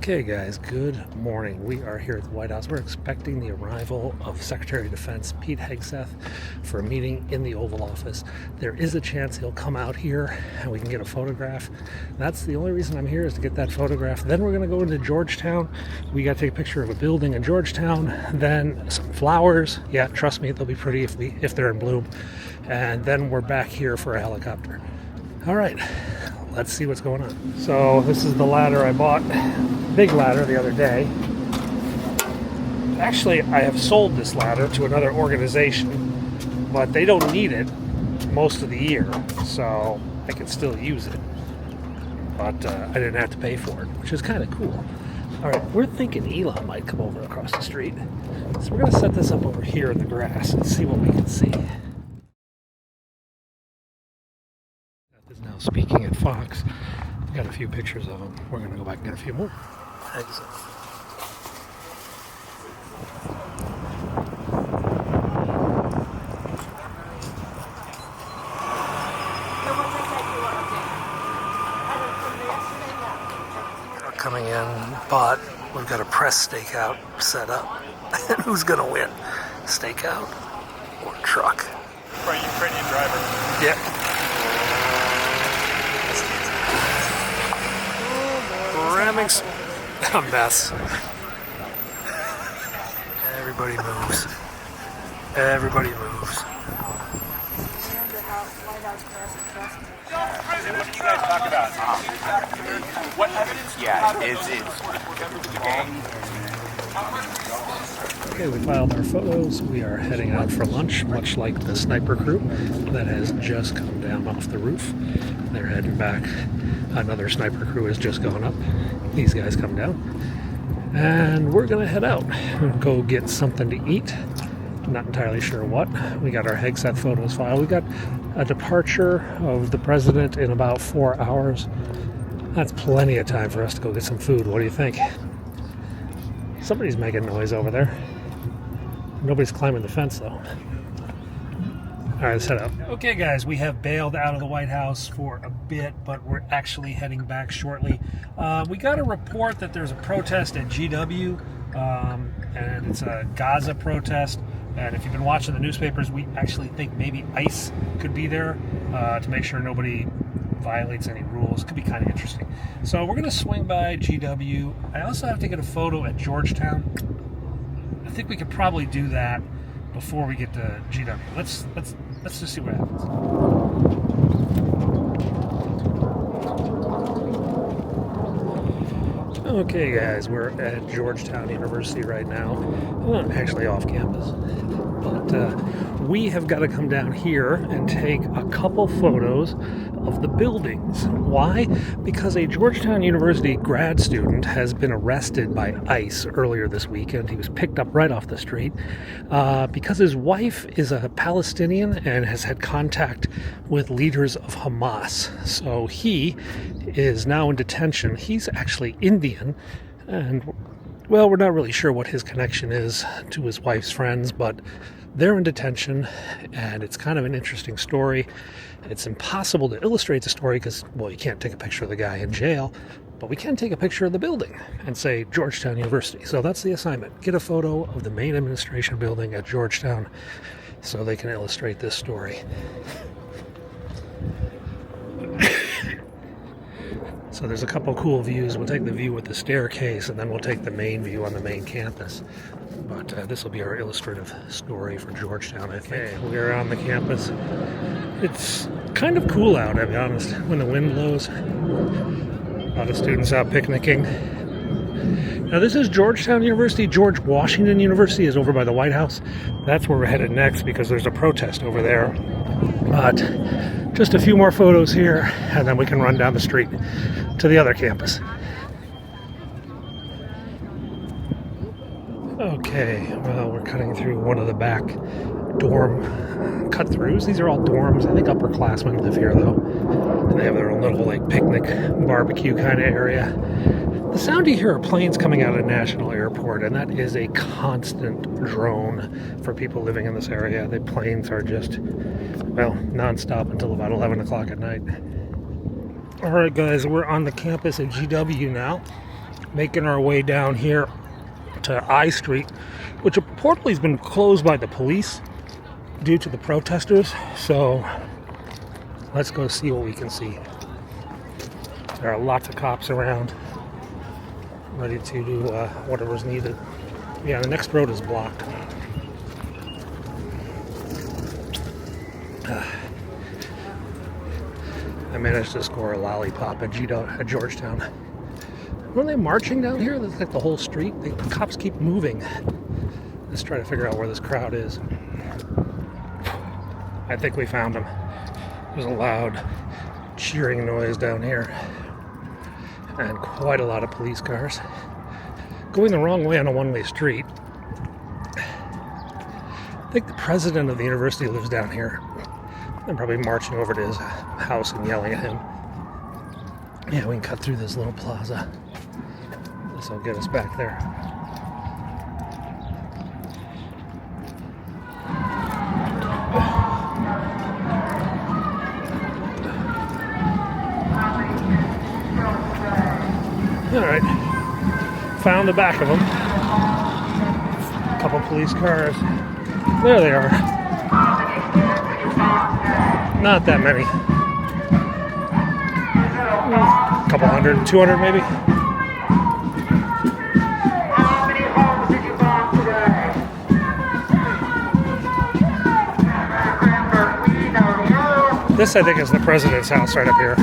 Okay guys, good morning. We are here at the White House. We're expecting the arrival of Secretary of Defense Pete Hegseth for a meeting in the Oval Office. There is a chance he'll come out here and we can get a photograph. That's the only reason I'm here, is to get that photograph. Then we're going to go into Georgetown. We got to take a picture of a building in Georgetown, then some flowers. Yeah, trust me, they'll be pretty if they're in bloom. And then we're back here for a helicopter. All right, let's see what's going on. So this is the ladder I bought, big ladder, the other day. Actually, I have sold this ladder to another organization, but they don't need it most of the year, so I can still use it. But I didn't have to pay for it, which is kind of cool. All right, we're thinking Elon might come over across the street. So we're gonna set this up over here in the grass and see what we can see. Is now speaking at Fox. Got a few pictures of him. We're going to go back and get a few more. Excellent. We're coming in, but we've got a press stakeout set up. Who's going to win? Stakeout or truck? For a Ukrainian driver. Yeah. Ramming a mess. Everybody moves. Everybody moves. What did you guys talk about? What evidence? Yeah, it's the gang. Okay, we filed our photos. We are heading out for lunch, much like the sniper crew that has just come down off the roof. They're heading back. Another sniper crew has just gone up. These guys come down. And we're going to head out and go get something to eat. Not entirely sure what. We got our Hegseth photos filed. We got a departure of the president in about 4 hours. That's plenty of time for us to go get some food. What do you think? Somebody's making noise over there. Nobody's climbing the fence, though. All right, let's head up. Okay, guys, we have bailed out of the White House for a bit, but we're actually heading back shortly. We got a report that there's a protest at GW, and it's a Gaza protest. And if you've been watching the newspapers, we actually think maybe ICE could be there to make sure nobody violates any rules. Could be kind of interesting. So we're going to swing by GW. I also have to get a photo at Georgetown. I think we could probably do that before we get to GW. Let's just see what happens. Okay guys, we're at Georgetown University right now. Well, actually off campus. But we have got to come down here and take a couple photos of the buildings. Why? Because a Georgetown University grad student has been arrested by ICE earlier this weekend. He was picked up right off the street because his wife is a Palestinian and has had contact with leaders of Hamas. So he is now in detention. He's actually Indian, and well, we're not really sure what his connection is to his wife's friends, but they're in detention, and it's kind of an interesting story. It's impossible to illustrate the story because, well, you can't take a picture of the guy in jail, but we can take a picture of the building and say Georgetown University. So that's the assignment. Get a photo of the main administration building at Georgetown so they can illustrate this story. So there's a couple cool views. We'll take the view with the staircase, and then we'll take the main view on the main campus. But this will be our illustrative story for Georgetown, I think. Okay, we're on the campus. It's kind of cool out, I'll be honest, when the wind blows. A lot of students out picnicking. Now this is Georgetown University. George Washington University is over by the White House. That's where we're headed next because there's a protest over there. But just a few more photos here, and then we can run down the street to the other campus. Okay, well, we're cutting through one of the back dorm cut-throughs. These are all dorms. I think upperclassmen live here, though. And they have their own little, like, picnic barbecue kind of area. The sound you hear are planes coming out of National Airport, and that is a constant drone for people living in this area. The planes are just, well, non-stop until about 11 o'clock at night. Alright guys, we're on the campus at GW now. making our way down here to I Street, which reportedly has been closed by the police due to the protesters. So let's go see what we can see. There are lots of cops around, ready to do whatever's needed. Yeah, the next road is blocked. I managed to score a lollipop at Georgetown. Were they marching down here? That's like the whole street. The cops keep moving. Let's try to figure out where this crowd is. I think we found them. There's a loud cheering noise down here. And quite a lot of police cars. Going the wrong way on a one-way street. I think the president of the university lives down here. They're probably marching over to his house and yelling at him. Yeah, we can cut through this little plaza. This will get us back there. Alright. Found the back of them. A couple police cars. There they are. Not that many. A couple hundred, 200 maybe. This, I think, is the president's house right up here.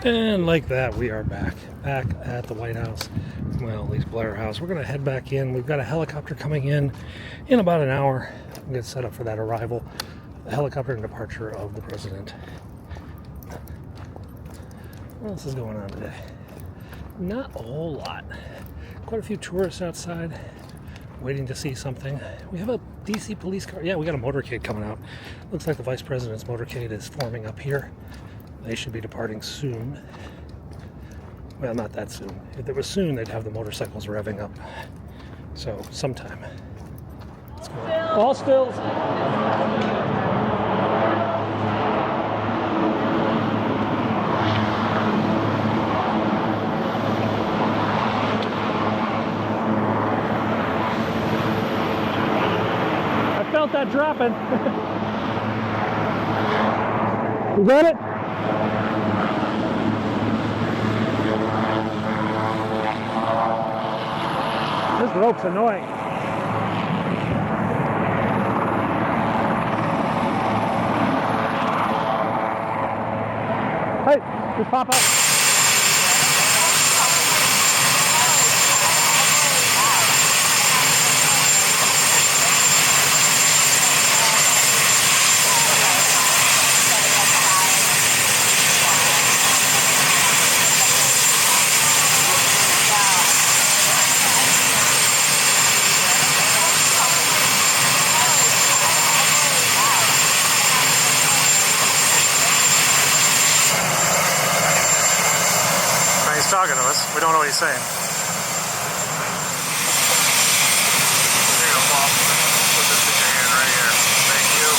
And like that, we are back at the White House. Well, at least Blair House. We're going to head back in. We've got a helicopter coming in about an hour. We'll get set up for that arrival. The helicopter and departure of the president. What else is going on today? Not a whole lot. Quite a few tourists outside waiting to see something. We have a DC police car. Yeah, we got a motorcade coming out. Looks like the vice president's motorcade is forming up here. They should be departing soon. Well, not that soon. If it was soon, they'd have the motorcycles revving up. So, sometime. Let's go. All stills. I felt that dropping. You got it? This rope's annoying. Hey, just pop up. He's talking to us. We don't know what he's saying. There you go, Paul. Put this in your hand right here. Thank you.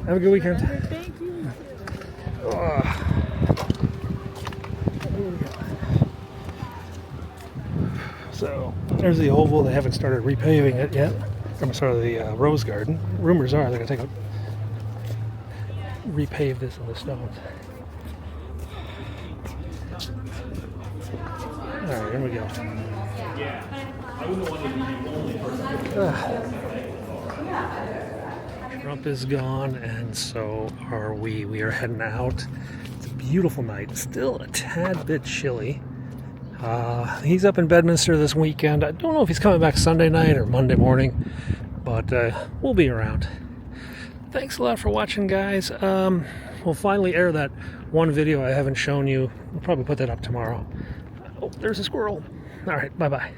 Have a good weekend. Thank you. So there's the oval. They haven't started repaving it yet. I'm sorry, the rose garden. Rumors are they're gonna repave this in the stones. All right, here we go. Trump is gone, and so are we. We are heading out. It's a beautiful night. Still a tad bit chilly. He's up in Bedminster this weekend. I don't know if he's coming back Sunday night or Monday morning, but we'll be around. Thanks a lot for watching, guys. We'll finally air that one video I haven't shown you. We'll probably put that up tomorrow. Oh, there's a squirrel. All right, bye-bye.